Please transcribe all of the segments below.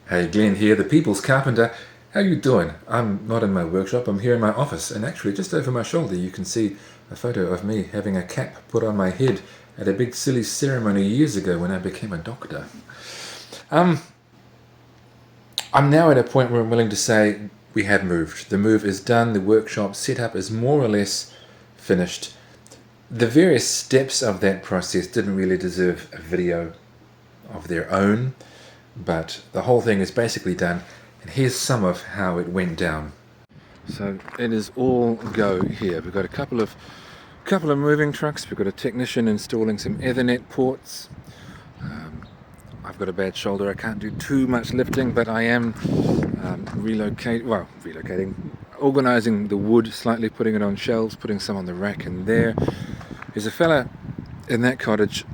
Hey, Glenn here, the People's Carpenter. How you doing? I'm not in my workshop, I'm here in my office, and actually just over my shoulder you can see a photo of me having a cap put on my head at a big silly ceremony years ago when I became a doctor. I'm now at a point where I'm willing to say we have moved. The move is done, the workshop setup is more or less finished. The various steps of that process didn't really deserve a video of their own, but the whole thing is basically done, and here's some of how it went down. So it is all go here. We've got a couple of moving trucks, we've got a technician installing some Ethernet ports. I've got a bad shoulder, I can't do too much lifting, but I am relocating, organising the wood slightly, putting it on shelves, putting some on the rack in there. There's a fella in that cottage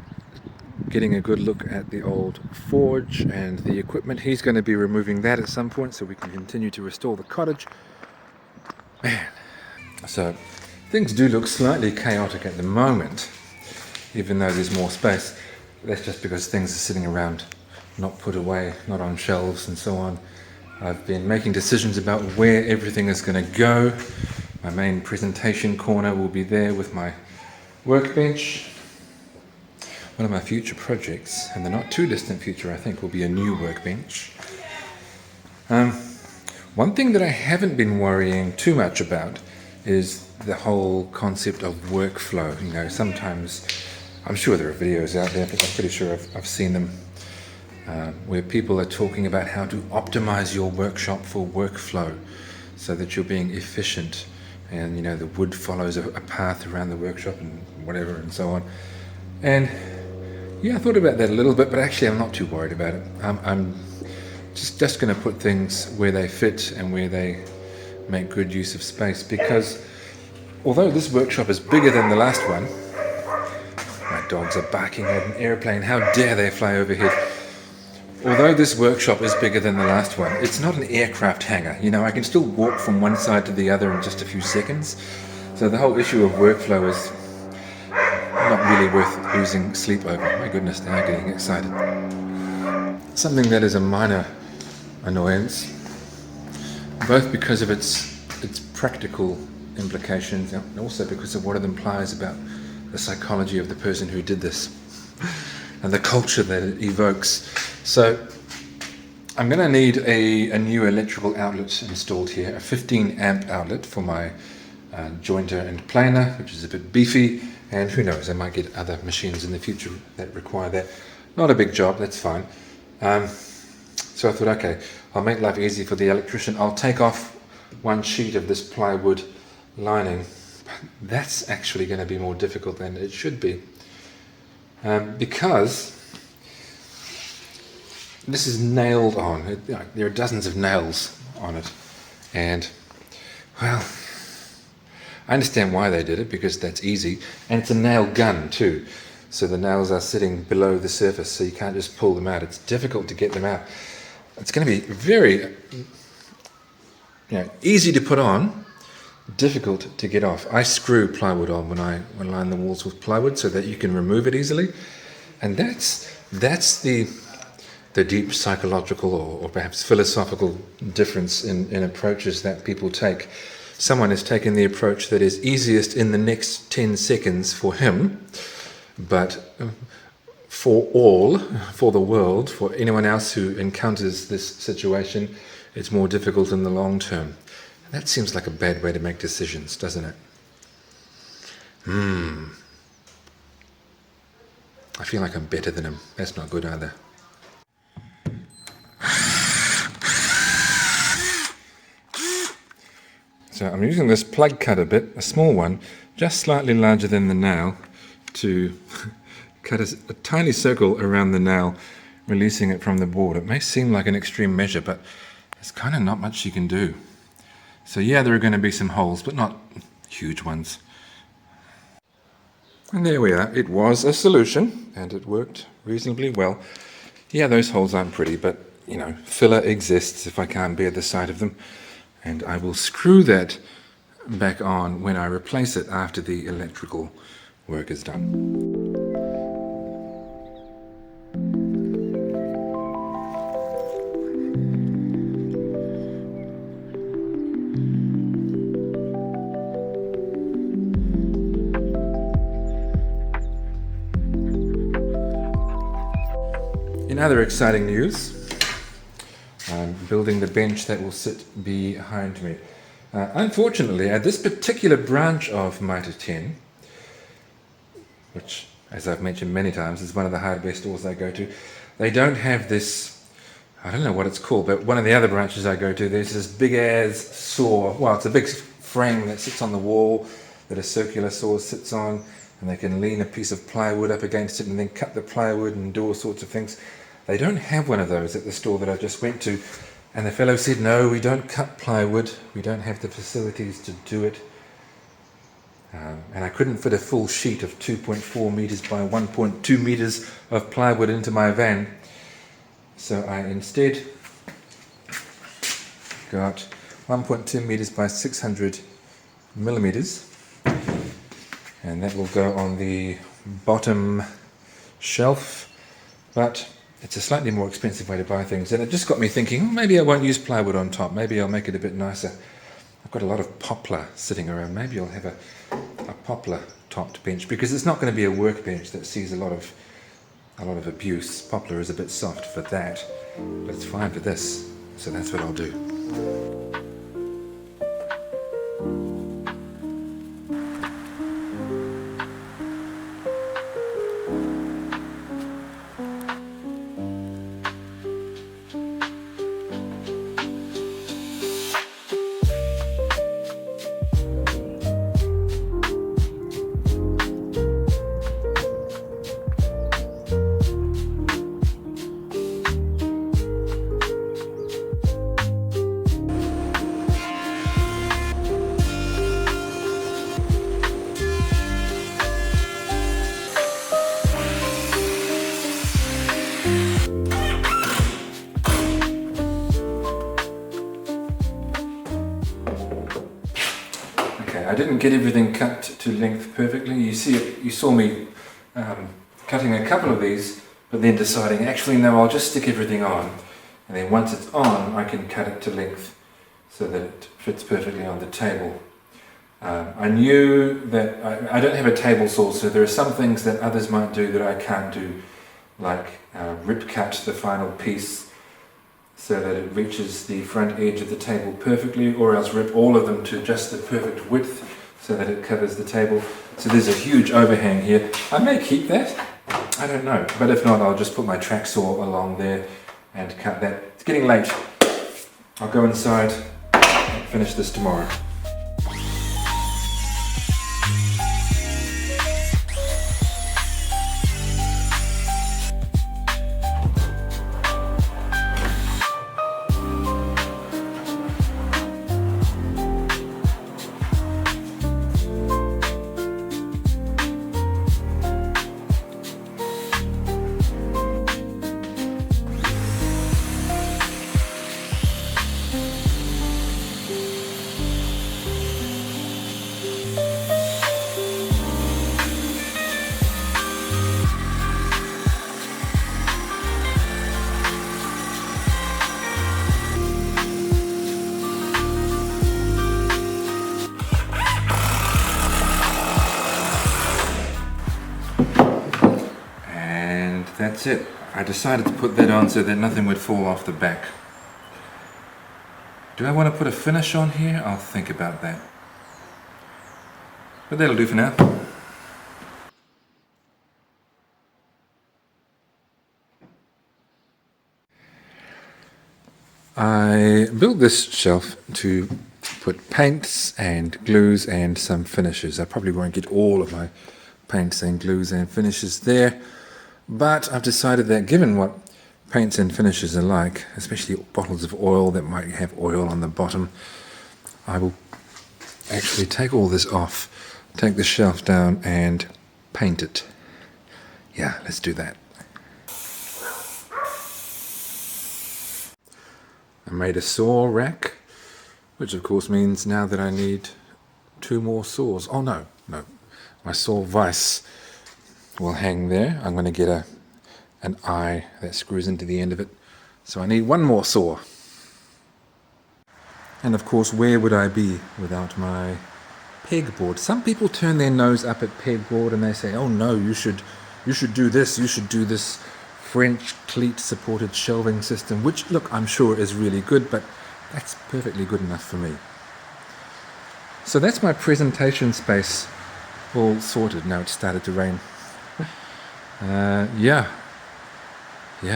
getting a good look at the old forge and the equipment. He's going to be removing that at some point so we can continue to restore the cottage. Man, so things do look slightly chaotic at the moment, even though there's more space. That's just because things are sitting around, not put away, not on shelves and so on. I've been making decisions about where everything is going to go. My main presentation corner will be there with my workbench. One of my future projects, in the not too distant future, I think, will be a new workbench. One thing that I haven't been worrying too much about is the whole concept of workflow. You know, sometimes, I'm sure there are videos out there, but I'm pretty sure I've seen them, where people are talking about how to optimize your workshop for workflow so that you're being efficient and, you know, the wood follows a path around the workshop and whatever and so on. And yeah, I thought about that a little bit, but actually I'm not too worried about it. I'm just going to put things where they fit and where they make good use of space, because although this workshop is bigger than the last one, my dogs are barking at an airplane, how dare they fly overhead. Although this workshop is bigger than the last one, it's not an aircraft hangar. You know, I can still walk from one side to the other in just a few seconds. So the whole issue of workflow is not really worth losing sleep over. My goodness, now I'm getting excited. Something that is a minor annoyance, both because of its practical implications and also because of what it implies about the psychology of the person who did this and the culture that it evokes. So I'm going to need a new electrical outlet installed here, a 15 amp outlet for my jointer and planer, which is a bit beefy, and who knows, I might get other machines in the future that require that. Not a big job, that's fine. So I thought, okay, I'll make life easy for the electrician. I'll take off one sheet of this plywood lining. That's actually going to be more difficult than it should be, because this is nailed on. There are dozens of nails on it, and well, I understand why they did it, because that's easy, and it's a nail gun too, so the nails are sitting below the surface, so you can't just pull them out. It's difficult to get them out. It's going to be very, easy to put on, difficult to get off. I screw plywood on when I line the walls with plywood so that you can remove it easily, and that's the deep psychological or perhaps philosophical difference in approaches that people take. Someone has taken the approach that is easiest in the next 10 seconds for him, but for the world, for anyone else who encounters this situation, it's more difficult in the long term. And that seems like a bad way to make decisions, doesn't it? I feel like I'm better than him. That's not good either. So I'm using this plug cutter bit, a small one, just slightly larger than the nail, to cut a tiny circle around the nail, releasing it from the board. It may seem like an extreme measure, but there's kind of not much you can do. So yeah, there are going to be some holes, but not huge ones. And there we are. It was a solution, and it worked reasonably well. Yeah, those holes aren't pretty, but, filler exists if I can't bear the sight of them. And I will screw that back on when I replace it after the electrical work is done. In other exciting news, I'm building the bench that will sit behind me. Unfortunately, at this particular branch of Mitre 10, which, as I've mentioned many times, is one of the hardware stores I go to, they don't have this, I don't know what it's called, but one of the other branches I go to, there's this big-ass saw. Well, it's a big frame that sits on the wall that a circular saw sits on, and they can lean a piece of plywood up against it and then cut the plywood and do all sorts of things. They don't have one of those at the store that I just went to, and the fellow said, no, we don't cut plywood, we don't have the facilities to do it. And I couldn't fit a full sheet of 2.4 meters by 1.2 meters of plywood into my van, so I instead got 1.2 meters by 600 millimeters, and that will go on the bottom shelf, but it's a slightly more expensive way to buy things, and it just got me thinking, maybe I won't use plywood on top, maybe I'll make it a bit nicer. I've got a lot of poplar sitting around, maybe I'll have a poplar topped bench, because it's not going to be a workbench that sees a lot of abuse. Poplar is a bit soft for that, but it's fine for this, so that's what I'll do. I didn't get everything cut to length perfectly. You saw me cutting a couple of these, but then deciding, actually no, I'll just stick everything on, and then once it's on, I can cut it to length so that it fits perfectly on the table. I knew that I don't have a table saw, so there are some things that others might do that I can't do, like rip cut the final piece so that it reaches the front edge of the table perfectly, or else rip all of them to just the perfect width so that it covers the table. So there's a huge overhang here. I may keep that, I don't know, but if not, I'll just put my track saw along there and cut that. It's getting late. I'll go inside and finish this tomorrow. That's it. I decided to put that on so that nothing would fall off the back. Do I want to put a finish on here? I'll think about that. But that'll do for now. I built this shelf to put paints and glues and some finishes. I probably won't get all of my paints and glues and finishes there, but I've decided that given what paints and finishes are like, especially bottles of oil that might have oil on the bottom, I will actually take all this off, take the shelf down and paint it. Yeah, let's do that. I made a saw rack, which of course means now that I need 2 more saws. Oh no, my saw vise will hang there. I'm going to get an eye that screws into the end of it. So I need 1 more saw. And of course, where would I be without my pegboard? Some people turn their nose up at pegboard and they say, oh no, you should do this French cleat supported shelving system, which, look, I'm sure is really good, but that's perfectly good enough for me. So that's my presentation space all sorted. Now it's started to rain. Yeah,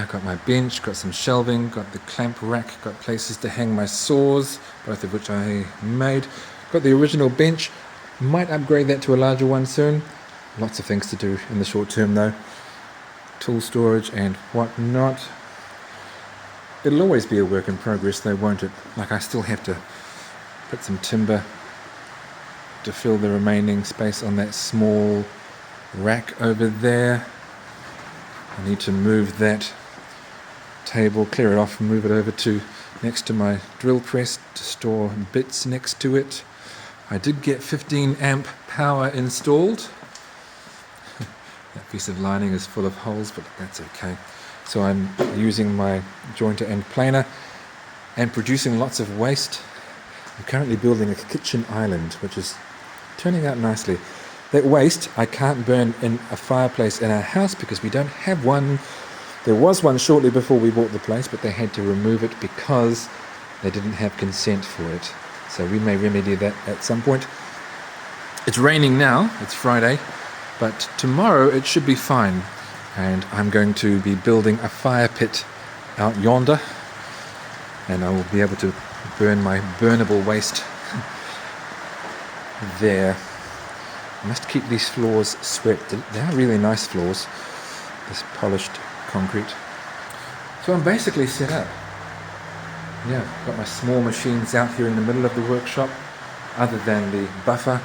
got my bench, got some shelving, got the clamp rack, got places to hang my saws, both of which I made. Got the original bench, might upgrade that to a larger one soon. Lots of things to do in the short term though. Tool storage and whatnot. It'll always be a work in progress though, won't it? Like, I still have to put some timber to fill the remaining space on that small rack over there. I need to move that table, clear it off and move it over to next to my drill press to store bits next to it. I did get 15 amp power installed. That piece of lining is full of holes, but that's okay. So I'm using my jointer and planer and producing lots of waste. I'm currently building a kitchen island, which is turning out nicely. That waste I can't burn in a fireplace in our house because we don't have one. There was one shortly before we bought the place, but they had to remove it because they didn't have consent for it. So we may remedy that at some point. It's raining now, it's Friday, but tomorrow it should be fine. And I'm going to be building a fire pit out yonder, and I will be able to burn my burnable waste there. I must keep these floors swept. They are really nice floors, this polished concrete. So I'm basically set up. Yeah, got my small machines out here in the middle of the workshop, other than the buffer,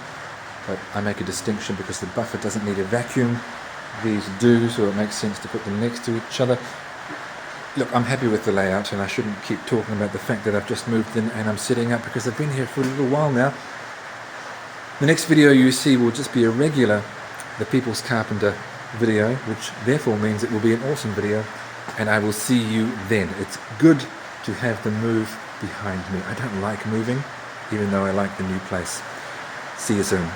but I make a distinction because the buffer doesn't need a vacuum. These do, so it makes sense to put them next to each other. Look, I'm happy with the layout, and I shouldn't keep talking about the fact that I've just moved in and I'm setting up because I've been here for a little while now. The next video you see will just be a regular The People's Carpenter video, which therefore means it will be an awesome video, and I will see you then. It's good to have the move behind me. I don't like moving, even though I like the new place. See you soon.